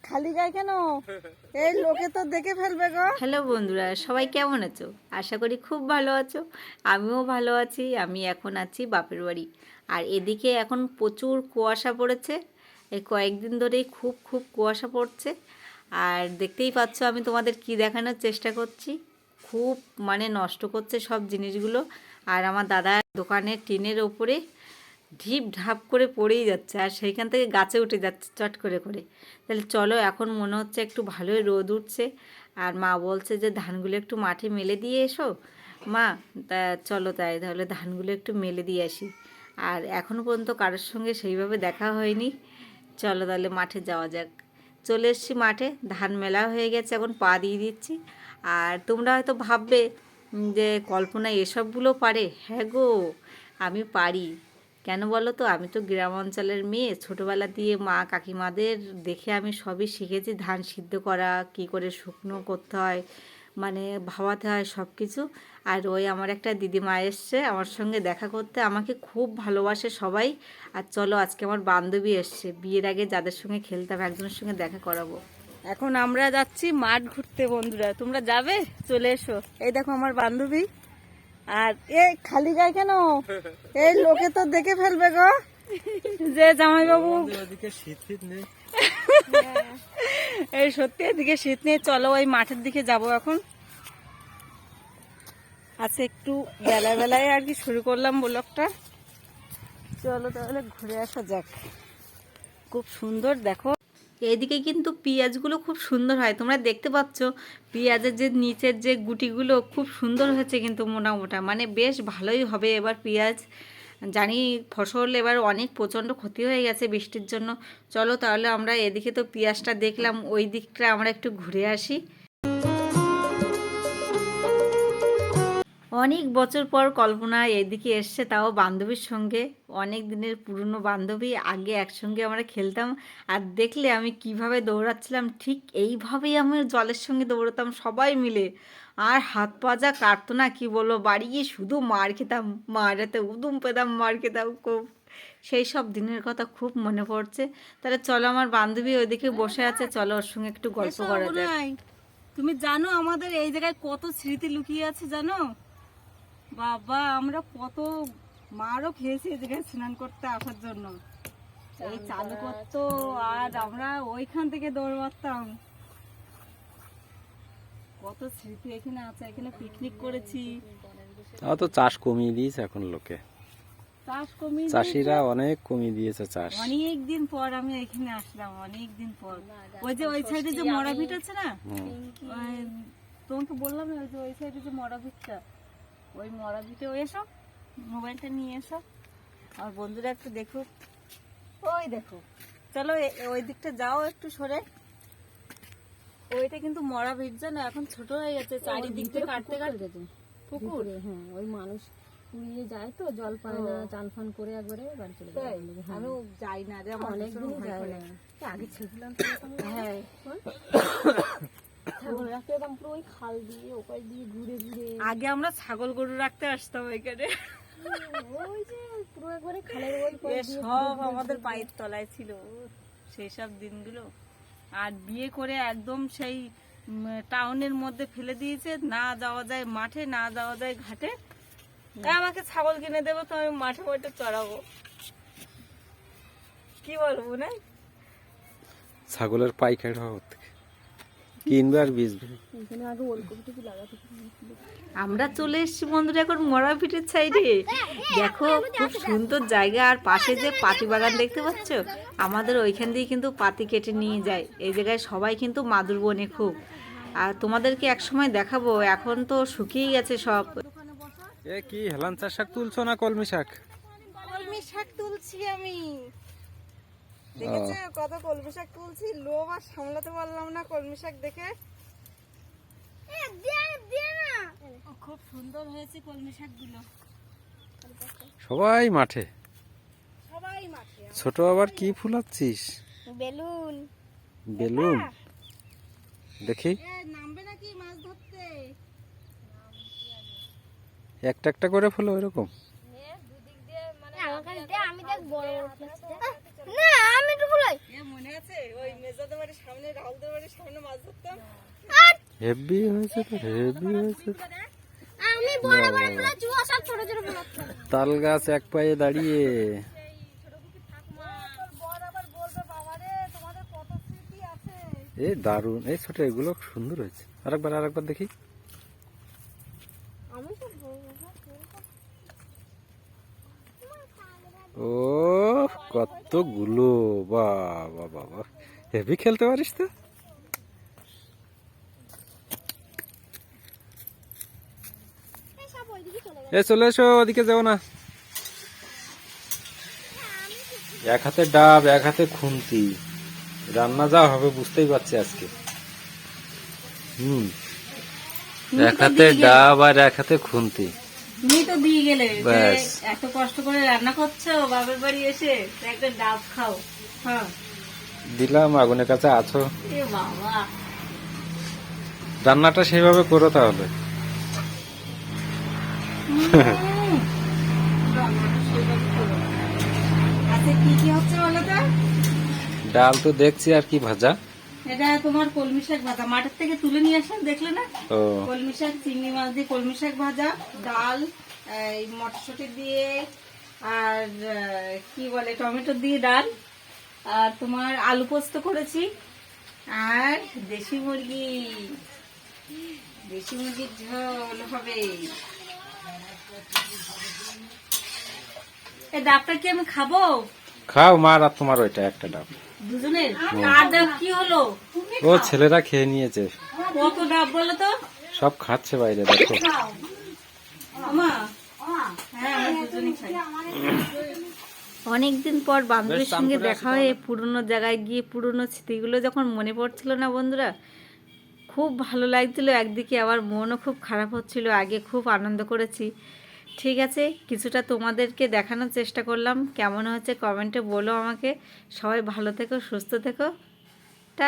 খালি গায়ে কেন? এই লোকে তো দেখে ফেলবে গো। হ্যালো বন্ধুরা, সবাই কেমন আছো? আশা করি খুব ভালো আছো। আমিও ভালো আছি। আমি এখন আছি বাপের বাড়ি। আর এদিকে এখন প্রচুর কুয়াশা পড়েছে। এই কয়েকদিন ধরেই খুব খুব কুয়াশা পড়ছে। আর দেখতেই পাচ্ছ আমি তোমাদের কি দেখানোর চেষ্টা করছি। খুব মানে নষ্ট করছে সব জিনিসগুলো। আর আমার দাদা দোকানের টিনের ওপরে ঢিপ ঢাপ করে পড়েই যাচ্ছে, আর সেইখান থেকে গাছে উঠে যাচ্ছে চট করে করে। তাহলে চলো, এখন মনে হচ্ছে একটু ভালোই রোদ উঠছে। আর মা বলছে যে ধানগুলো একটু মাঠে মেলে দিয়ে এসো। মা, তা চলো তাই তাহলে ধানগুলো একটু মেলে দিয়ে আসি। আর এখনও পর্যন্ত কারোর সঙ্গে সেইভাবে দেখা হয়নি। চলো তাহলে মাঠে যাওয়া যাক। চলে এসেছি মাঠে, ধান মেলা হয়ে গেছে, এখন পা দিয়ে দিচ্ছি। আর তোমরা হয়তো ভাববে যে কল্পনা এসবগুলো পারে। হ্যাঁ গো, আমি পারি। কেন বলো তো, আমি তো গ্রাম অঞ্চলের মেয়ে। ছোটোবেলা দিয়ে মা কাকিমাদের দেখে আমি সবই শিখেছি। ধান সিদ্ধ করা, কী করে শুকনো করতে হয়, মানে ভাবাতে হয় সব কিছু। আর ওই আমার একটা দিদিমা এসছে আমার সঙ্গে দেখা করতে, আমাকে খুব ভালোবাসে সবাই। আর চলো, আজকে আমার বান্ধবী এসছে, বিয়ের আগে যাদের সঙ্গে খেলতাম একজনের সঙ্গে দেখা করাবো। এখন আমরা যাচ্ছি মাঠ ঘুরতে। বন্ধুরা, তোমরা যাবে? চলে এসো। এই দেখো আমার বান্ধবী। আর এ খালি গায়ে কেন? এই লোকে তো দেখে ফেলবে গো যে জামাইবাবু। এই সত্যি এদিকে শীত নেই। চলো ওই মাঠের দিকে যাব এখন। আচ্ছা, একটু বেলায় বেলায় আর কি শুরু করলাম ব্লগটা। চলো তাহলে ঘুরে আসা যাক। খুব সুন্দর দেখো। এইদিকে কিন্তু পেঁয়াজগুলো খুব সুন্দর হয়, তোমরা দেখতে পাচ্ছ। পেঁয়াজের যে নিচের যে গুটিগুলো খুব সুন্দর হয়েছে, কিন্তু মোটা মানে বেশ ভালোই হবে এবার পেঁয়াজ। জানি ফসল এবার অনেক প্রচণ্ড ক্ষতি হয়ে গেছে বৃষ্টির জন্য। চলো তাহলে আমরা এদিকে তো পেঁয়াজটা দেখলাম, ওই দিকটা আমরা একটু ঘুরে আসি। অনেক বছর পর কল্পনা এদিকে এসছে, তাও বান্ধবীর সঙ্গে। অনেক দিনের পুরনো বান্ধবী, আগে একসঙ্গে আমরা খেলতাম। আর দেখলে আমি কিভাবে দৌড়াচ্ছিলাম, ঠিক এইভাবেই আমি জলের সঙ্গে দৌড়াতাম সবাই মিলে। আর হাত পা যা কাটতো না, কি বলবো, বাড়ি গিয়ে শুধু মার খেতাম। মার হাতে উদুম পেতাম, মার খেতাম খুব। সেই সব দিনের কথা খুব মনে পড়ছে। তাহলে চলো, আমার বান্ধবী ওইদিকে বসে আছে, চলো ওর সঙ্গে একটু গল্প করা যাক। তুমি জানো আমাদের এই জায়গায় কত স্মৃতি লুকিয়ে আছে জানো? বাবা, আমরা কত মারও খেয়েছি এই জায়গায় স্নান করতে আসার জন্য। এই চালু করতো আর আমরা ওইখান থেকে দৌড়াতাম। কত স্মৃতি এখানে আছে। এখানে পিকনিক করেছি। তো চাষ কমিয়ে দিয়েছে এখন লোকে। চাষ কমিয়ে চাষিরা অনেক কমিয়ে দিয়েছে চাষ। অনেক দিন পর আমি এখানে আসলাম, অনেক দিন পর। ওই যে ওই সাইডে যে মরা ভিট আছে না, তোমাকে বললাম না, ওই যে ওই সাইডে যে মরা ভিটটা, ওই মরা ভিটে ওই এসো, মোবাইলটা নিয়ে এসো। আর বন্ধুরা একটু দেখো, ওই দেখো। চলো ওই দিকটা যাও একটু সরে। ওইটা কিন্তু মরা ভিট জানো, এখন ছোট হয়ে গেছে চারিদিক থেকে কাটতে কাটতে। পুকুর, হ্যাঁ, ওই মানুষ পুড়িয়ে যায় তো, জল পায় না, চান ফান করে একবারে বাড়ি চলে যায়। আমিও যাই না রে, আমার অনেকদিন যায় না। আগে ছিলাম হ্যাঁ, ছাগল রাখতে যেতাম পুরো ওই খাল দিয়ে ওপাশ দিয়ে ঘুরে ঘুরে। আগে আমরা ছাগল গরু রাখতে আসতাম এখানে। ওই যে পুরো একবারে খালের ওই পাশ এ দিয়ে সব আমাদের পায়ের তলায় ছিল সেই সব দিনগুলো। আর বিয়ে করে একদম সেই টাউনের মধ্যে ফেলে দিয়েছে, না যাওয়া যায় মাঠে, না যাওয়া যায় ঘাটে। আমাকে ছাগল কিনে দেবো তো আমি মাঠে মাঠে চড়াবো, কি বলবো না? ছাগলের পাইকারি হওয়া কিনবে আর বেচবে। এখানে আগে ওলকপিটুকু লাগাতে। আমরা চলে এসেছি বন্ধুরা এখন মরাভিটের সাইডে। দেখো খুব সুন্দর জায়গা। আর পাশে যে পাতি বাগান দেখতে পাচ্ছ, আমাদের ওইখান দিয়ে কিন্তু পাতি কেটে নিয়ে যায়। এই জায়গায় সবাই কিন্তু মাদুর বনে খুব। আর তোমাদেরকে এক সময় দেখাবো, এখন তো শুকিয়ে গেছে সব। এ কি হেলাঞ্চা শাক তুলছো না কলমি শাক? কলমি শাক তুলছি আমি। দেখেছো কত কলমি শাক তুলছি, লোভ আর সামলাতে পারলাম না কলমি শাক দেখে। খুব সুন্দর হয়েছে কলমি শাকগুলো। সবাই মাঠে। সবাই মাঠে। ছোট আবার কি ফুলাচ্ছিস? বেলুন। বেলুন দেখি। নামবে নাকি মাছ ধরতে? একটা একটা করে ফুলো এরকম। আমি দেখ বড় বড় মনে আছে ওই মেজাদের বাড়ির সামনে হেভি হয়েছে তো, হেভি হয়েছে। আমি বড় বড় বলেছি, ও সব ছোট ছোট বলেছে। তাল গাছ এক পায়ে দাঁড়িয়ে। এ দারুন, এই ছোট এগুলো সুন্দর হয়েছে। আরেকবার আরেকবার দেখি। আমি তো ও কতগুলো, বাহ বাহ বাহ বাহ, হেভি খেলতে পারিস তো। এ চলে এসো, ওদিকে যাও না। এক হাতে ডাব, এক হাতে খুন্তি, রান্না যা হবে বুঝতেই পারছি আজকে। এক হাতে ডাব আর এক হাতে খুন্তি। তুমি তো দিয়ে গেলে যে ব্যাস। এত কষ্ট করে রান্না করছো বাপের বাড়ি এসে, তো একটা ডাব খাও। হ্যাঁ দিলাম, আগুনের কাছে আছো, এ বাবা, রান্নাটা সেইভাবে করো তাহলে। আচ্ছা কি কি হচ্ছে বলো তো? ডাল তো দেখছি, আর কি ভাজা? এটা তোমার কলমি শাক ভাজা, মাঠের থেকে তুলে নিয়ে আসেন, দেখলে না? ও কলমি শাক, চিংড়ি মাছ দিয়ে কলমি শাক ভাজা, ডাল, এই মটরশুঁটি দিয়ে, আর কি বলে টমেটো দিয়ে ডাল, আর তোমার আলু পোস্ত করেছি, আর দেশি মুরগি, দেশি মুরগির ঝোল হবে। এই ডাবটা কি আমি খাবো? খাও, মার আর তোমার ওইটা একটা ডাব। দুজনের? আর ডাব কি হলো? ও ছেলেরা খেয়ে নিয়েছে, কত ডাব বলো তো? সব খাচ্ছে বাইরে, দেখো। আমা, হ্যাঁ আমরা দুজনেই খাই। অনেকদিন পর বান্ধবীর সঙ্গে দেখা হয়ে পুরনো জায়গায় গিয়ে পুরনো স্মৃতিগুলো যখন মনে পড়ছিল না বন্ধুরা, খুব ভালো লাগছিল। একদিকে আবার মনও খুব খারাপ হচ্ছিল, আগে খুব আনন্দ করেছি। ঠিক আছে, কিছুটা তোমাদেরকে দেখানোর চেষ্টা করলাম। কেমন হচ্ছে কমেন্টে বলো আমাকে। সবাই ভালো থেকো, সুস্থ থেকো। টা